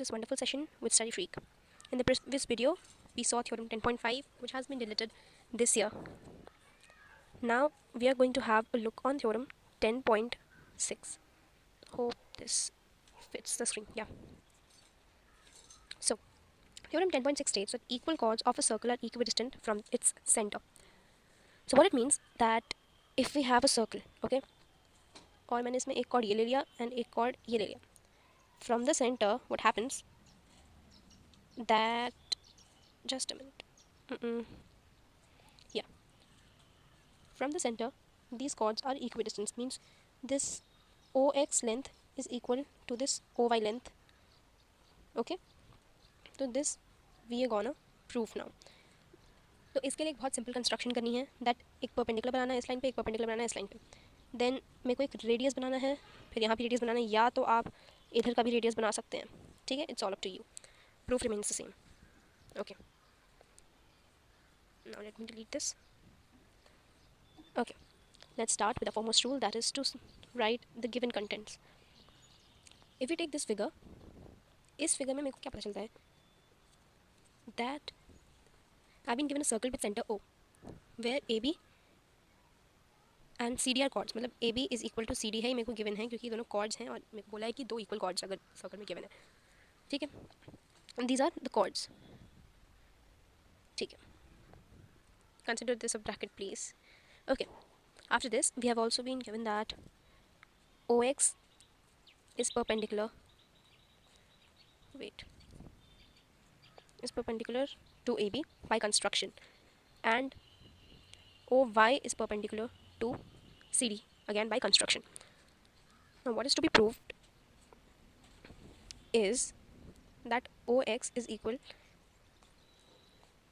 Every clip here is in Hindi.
this wonderful session with Study Freak. In the previous video, we saw theorem 10.5, which has been deleted this year. Now we are going to have a look on theorem 10.6. Hope this fits the screen. Yeah. So, theorem 10.6 states that equal chords of a circle are equidistant from its center. So what it means that if we have a circle, okay, और मैंने इसमें एक chord ये ले लिया and एक chord ये ले लिया. From the center, what happens? That just a minute. Yeah. From the center, these chords are equidistant. Means this OX length is equal to this OY length. Okay. So this we are gonna prove now. तो इसके लिए एक बहुत सिंपल कंस्ट्रक्शन करनी है दैट एक परपेंडिकुलर बनाना है इस लाइन पे, एक परपेंडिकुलर बनाना है इस लाइन पे. देन मेरे को एक रेडियस बनाना है, फिर यहाँ पे रेडियस बनाना है, या तो आप इधर का भी रेडियस बना सकते हैं. ठीक है, it's all up to you. Proof remains the same. Okay, now let me delete this. Okay, let's start with the foremost rule, that is to write the given contents. If we take this figure, इस फिगर में मेरे को क्या पता चलता है that I've been given a circle with center O where AB and CD are chords. मतलब AB is equal to CD है, मेरे को given है क्योंकि दोनों chords हैं और मेरे को बोला है कि दो equal chords अगर circle में given है. ठीक है, and these are the chords. ठीक है, consider this a bracket please. Okay, after this we have also been given that OX is perpendicular to AB by construction, and OY is perpendicular to CD again by construction. Now what is to be proved is that OX is equal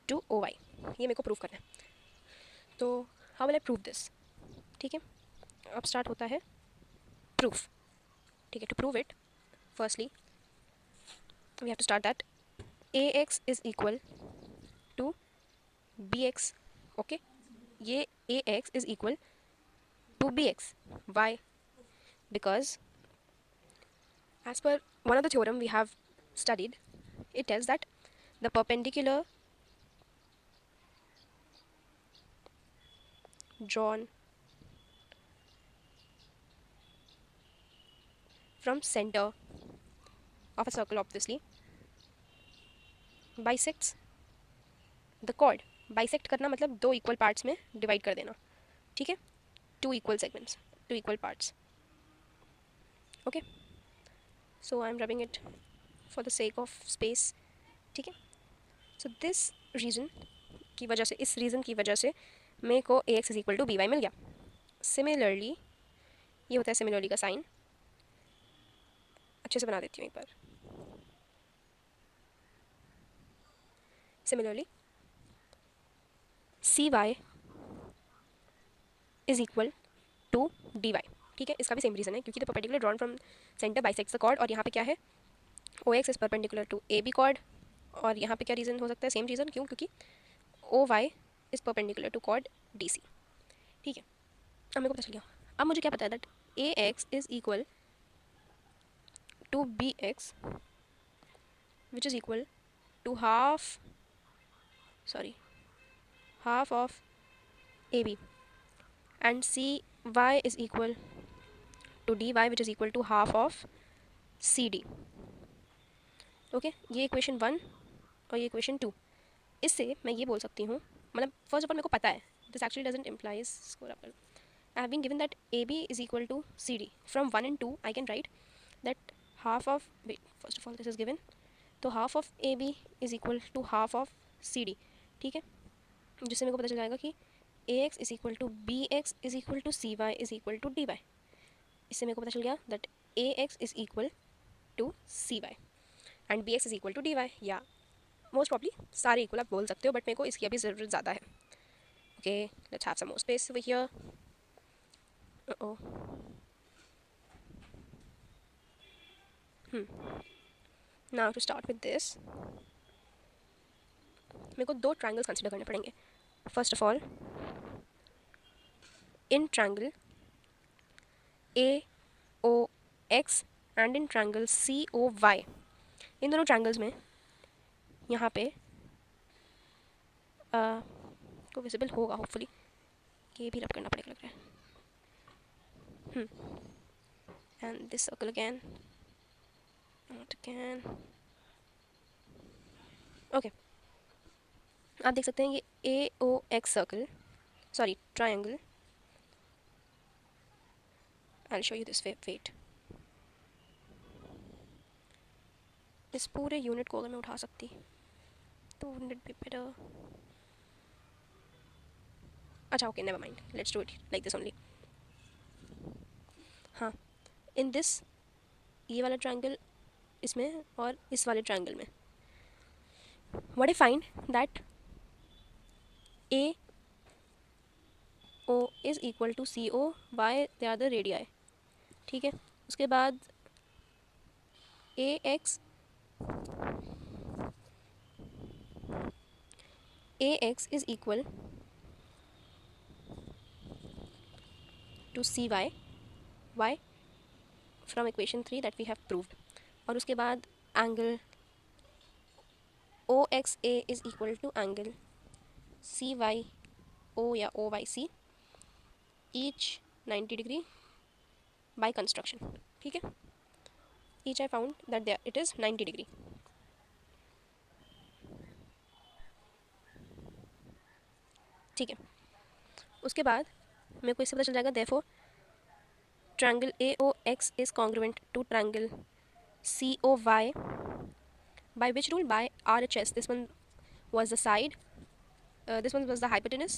to OY. ये मेरे को प्रूव करना है. तो how will I prove this? ठीक है, अब स्टार्ट होता है प्रूफ. ठीक है, to prove it firstly we have to start that AX is equal to BX. okay, ये AX is equal to BX. Why? Because as per one of the theorem we have studied, it tells that the perpendicular drawn from center of a circle obviously bisects the chord. Bisect करना मतलब दो इक्वल पार्ट्स में डिवाइड कर देना. ठीक है, two equal segments, two equal parts. Okay, so I am rubbing it for the sake of space. ठीक है, सो दिस रीजन की वजह से, इस रीज़न की वजह से मेरे को A X is equal to B Y मिल गया. सिमिलरली ये होता है सिमिलरली का साइन. अच्छे से बना देती हूँ एक बार. Similarly C Y is equal to D Y. ठीक है, इसका भी सेम रीज़न है क्योंकि the perpendicular drawn from centre bisects the chord, और यहाँ पे क्या है, O X is perpendicular to A B chord. और यहाँ पे क्या रीज़न हो सकता है, सेम रीज़न. क्यों? क्योंकि O Y is perpendicular to chord D C. ठीक है, अब मेरे को पता चल गया. अब मुझे क्या पता है that A X is equal to B X which is equal to half of AB, and CY is equal to DY which is equal to half of CD. Okay, ये इक्वेशन 1 और ये इक्वेशन 2. इससे मैं ये बोल सकती हूँ, मतलब फर्स्ट ऑफ ऑल मेरे को पता है, this actually doesn't implies score up. I have been given that AB is equal to CD. From 1 and 2 I can write that half of, wait, first of all this is given, तो half of AB is equal to half of CD. ठीक है, जिससे मेरे को पता चल जाएगा कि AX is equal to BX is equal to CY is equal to DY. इससे मेरे को पता चल गया that AX is equal to CY and BX is equal to DY. या मोस्ट प्रॉब्ली सारे इक्वल आप बोल सकते हो, बट मेरे को इसकी अभी ज़रूरत ज़्यादा है. Okay, let's have some more space over here. Oh, now to start with this मेरे को दो ट्रायंगल्स कंसिडर करने पड़ेंगे. First of all, in triangle AOX and in triangle COY, इन दोनों ट्रायंगल्स में यहाँ पे को विजिबल होगा होपफुली, ये भी रब करना पड़ेगा लग रहा है। And this circle again, not again, okay. आप देख सकते हैं ये A O X circle, sorry triangle, I will show you this way, wait. इस पूरे यूनिट को अगर मैं उठा सकती तो वुडंट इट बी बेटर? अच्छा okay, never mind, let's do it like this only. हाँ, इन दिस, ये वाला ट्रायंगल इसमें और इस वाले ट्रायंगल में, what I find that A O is equal to C O by they are the radii, ठीक है। उसके बाद A X is equal to C Y, why from equation 3 that we have proved. और उसके बाद angle O X A is equal to angle C Y O या O Y C, each 90 degree by construction, ठीक है। Each I found that it is 90 degree. ठीक है, उसके बाद मेरे को इससे पता चल जाएगा therefore triangle AOX is congruent to triangle COY by which rule? By RHS. This one was the side, this one was the hypotenuse,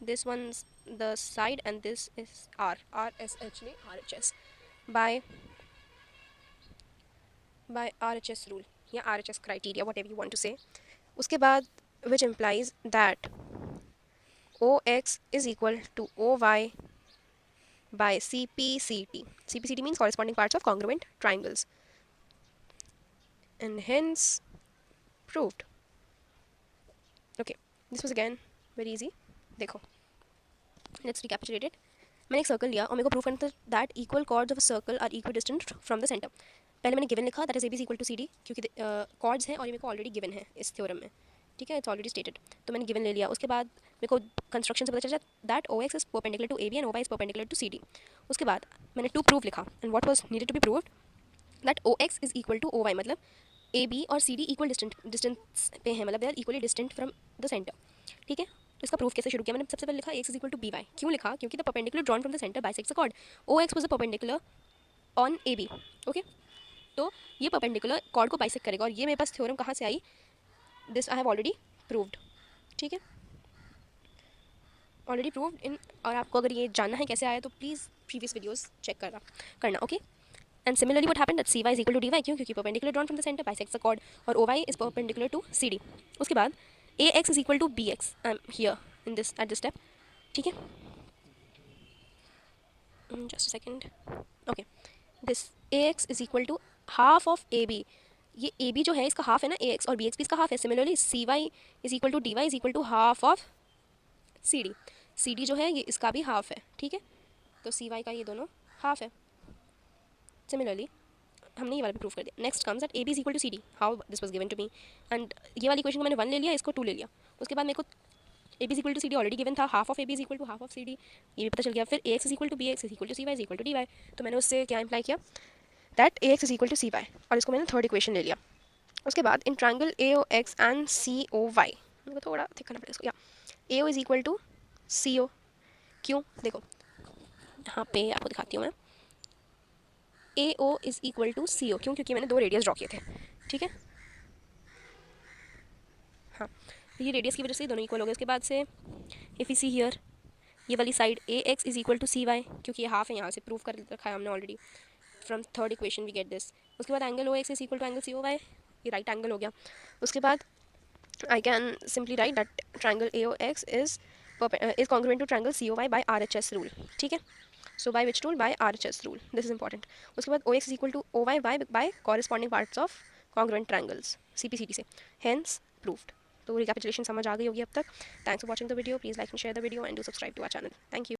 this one's the side, and this is R. R is actually RHS by RHS rule या RHS criteria, whatever you want to say. उसके बाद which implies that OX is equal to OY by CPCT. CPCT means corresponding parts of congruent triangles, and hence proved. Okay, this was again very easy. देखो, let's recapitulate it. मैंने एक सर्कल लिया और मेरे को प्रूव करना था that equal chords of a circle are equal distant from the centre. पहले मैंने गिवन लिखा that is A B is equal to C D, क्योंकि कॉर्ड्स हैं और ये मेरे को ऑलरेडी गिवन है इस थ्योरम में, ठीक है, इट्स ऑलरेडी स्टेटेड, तो मैंने गिवन ले लिया। उसके बाद मेरे को कंस्ट्रक्शन से पता चल जाए that O X is perpendicular to A B and O Y is perpendicular to C D. उसके बाद मैंने टू प्रूव लिखा and what was needed to be proved that O X is equal to O Y, मतलब ए बी और सी डी इक्वल डिस्टेंस पे हैं, मतलब they are equally distant from the centre, ठीक है। तो इसका प्रूफ कैसे शुरू किया? मैंने सबसे पहले लिखा X is equal to B Y. क्यों लिखा? क्योंकि the perpendicular drawn from the centre bisects the chord O X was the perpendicular on A B, okay. तो ये परपेंडिकुलर कॉर्ड को बाइसेक्ट करेगा, और ये मेरे पास थ्योरम कहाँ से आई? This I have already proved, ठीक है, ऑलरेडी प्रूव्ड इन। और आपको अगर ये जानना है कैसे आया तो प्लीज़ प्रीवियस वीडियोज़ चेक करना, okay. And similarly what happened that C Y is equal to D Y, क्यों? क्योंकि perpendicular drawn from the centre bisects the chord, और O Y is perpendicular to C D. उसके बाद A X is equal to B X, I am here in this at this step, ठीक है। Just a second, okay. This A X is equal to half of A B, ये ए बी जो है इसका हाफ है ना ए एक्स, और बी एक्स भी इसका हाफ है। Similarly C Y is equal to D Y is equal to half of C D जो है ये इसका भी हाफ है, ठीक है। तो सी वाई का ये दोनों हाफ है। सिमिलरली हमने ये वाला भी प्रूव कर दिया। Next comes that A B is equal to C D, how this was given to me, and ये वाली इक्वेशन को मैंने 1 ले लिया, इसको 2 ले लिया। उसके बाद मेरे को A B is equal to C D already given था, half of A B is equal to half of C D, ये भी पता चल गया। फिर A X is equal to B X is equal to C Y is equal to D Y, तो मैंने उससे क्या इंप्लाई किया that A X is equal to C Y, और इसको मैंने थर्ड इक्वेशन ले लिया। उसके बाद in triangle A O X and C O Y, मेरे को थोड़ा थिक करना पड़ेगा इसको, या A O is equal to C O, क्यों? देखो यहाँ पे आपको दिखाती हूँ मैं, A O is equal to C O, क्यों? क्योंकि मैंने 2 रेडियस ड्रॉ किए थे, ठीक है। हाँ, ये रेडियस की वजह से दोनों इक्वल हो गए। उसके बाद से इफ़ यू सी हियर, ये वाली side A X is equal to C Y, क्योंकि ये हाफ है, यहाँ से प्रूव कर रखा है हमने already, from third equation we get this. उसके बाद angle O X is equal to angle C O Y, ये राइट एंगल हो गया। उसके बाद I can simply write that triangle A O X is congruent to triangle C O Y by R H S rule, ठीक है। So by which rule? By RHS rule. This is important. उसके बाद OX is equal to OY by corresponding parts of congruent triangles CPCT से, hence proved. तो recapitulation समझ आ गई होगी अब तक. Thanks for watching the video. Please like and share the video and do subscribe to our channel. Thank you.